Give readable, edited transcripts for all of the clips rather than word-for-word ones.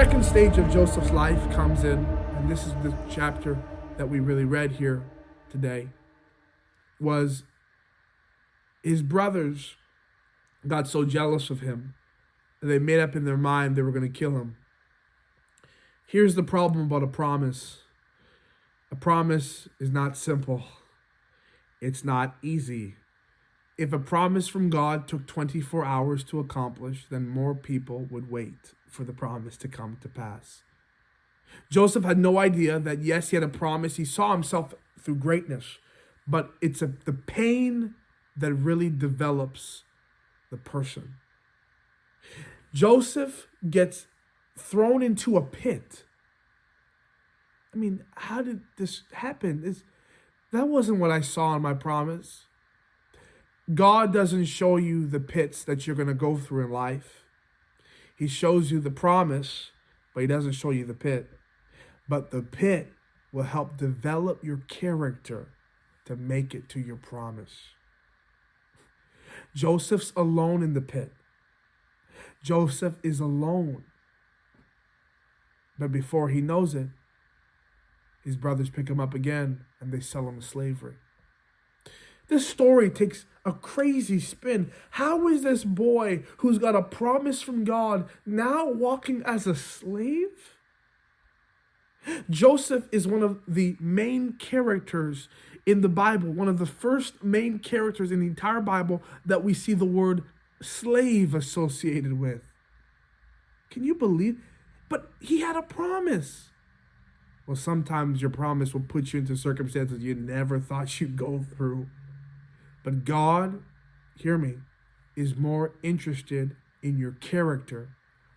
second stage of Joseph's life comes in, and this is the chapter that we really read here today, was his brothers got so jealous of him that they made up in their mind they were going to kill him. Here's the problem about a promise. A promise is not simple. It's not easy. If a promise from God took 24 hours to accomplish, then more people would wait for the promise to come to pass. Joseph had no idea that, yes, he had a promise. He saw himself through greatness, but it's the pain that really develops the person. Joseph gets thrown into a pit. I mean, how did this happen? That wasn't what I saw in my promise. God doesn't show you the pits that you're going to go through in life. He shows you the promise, but he doesn't show you the pit. But the pit will help develop your character to make it to your promise. Joseph's alone in the pit. Joseph is alone. But before he knows it, his brothers pick him up again and they sell him to slavery. This story takes a crazy spin. How is this boy who's got a promise from God now walking as a slave? Joseph is one of the main characters in the Bible, one of the first main characters in the entire Bible that we see the word slave associated with. Can you believe? But he had a promise. Well, sometimes your promise will put you into circumstances you never thought you'd go through. But God, hear me, is more interested in your character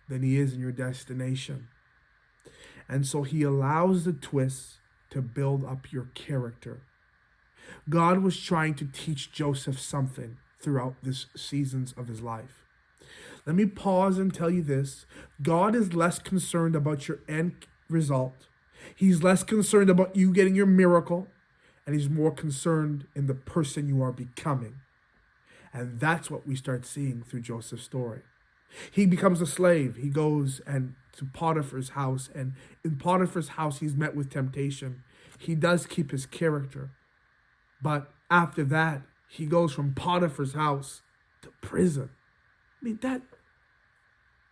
than he is in your destination. And so he allows the twists to build up your character. God was trying to teach Joseph something throughout this seasons of his life. Let me pause and tell you this. God is less concerned about your end result. He's less concerned about you getting your miracle, and he's more concerned in the person you are becoming. And that's what we start seeing through Joseph's story. He becomes a slave. He goes to Potiphar's house, and in Potiphar's house, he's met with temptation. He does keep his character. But after that, he goes from Potiphar's house to prison. I mean, that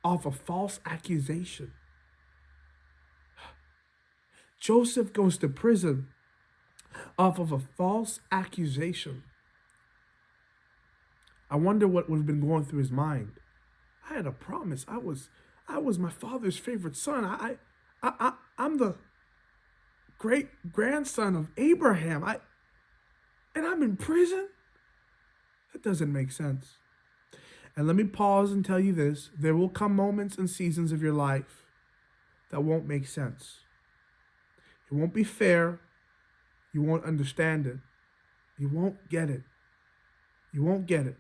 off a false accusation. Joseph goes to prison off of a false accusation. I wonder what would have been going through his mind. I had a promise. I was my father's favorite son. I'm the great grandson of Abraham. And I'm in prison? That doesn't make sense. And let me pause and tell you this. There will come moments and seasons of your life that won't make sense. It won't be fair. You won't understand it. You won't get it. You won't get it.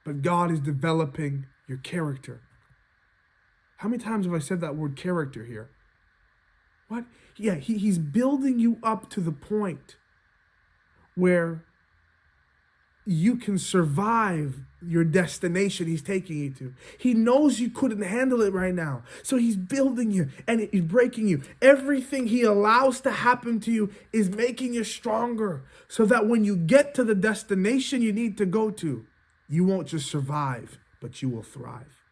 But God is developing your character. How many times have I said that word character here? What? Yeah, he's building you up to the point where you can survive your destination he's taking you to. He knows you couldn't handle it right now. So he's building you and he's breaking you. Everything he allows to happen to you is making you stronger so that when you get to the destination you need to go to, you won't just survive, but you will thrive.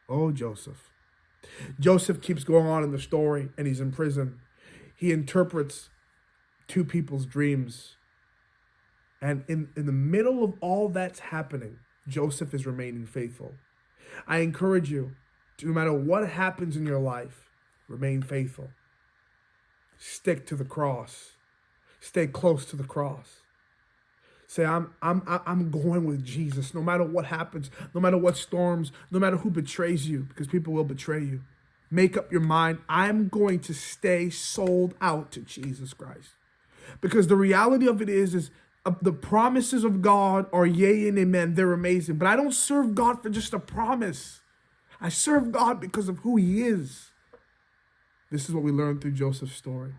Oh, Joseph. Joseph keeps going on in the story and he's in prison. He interprets two people's dreams. And in the middle of all that's happening, Joseph is remaining faithful. I encourage you, no matter what happens in your life, remain faithful. Stick to the cross. Stay close to the cross. Say, I'm going with Jesus no matter what happens, no matter what storms, no matter who betrays you, because people will betray you. Make up your mind, I'm going to stay sold out to Jesus Christ. Because the reality of it is the promises of God are yea and amen. They're amazing. But I don't serve God for just a promise. I serve God because of who he is. This is what we learned through Joseph's story.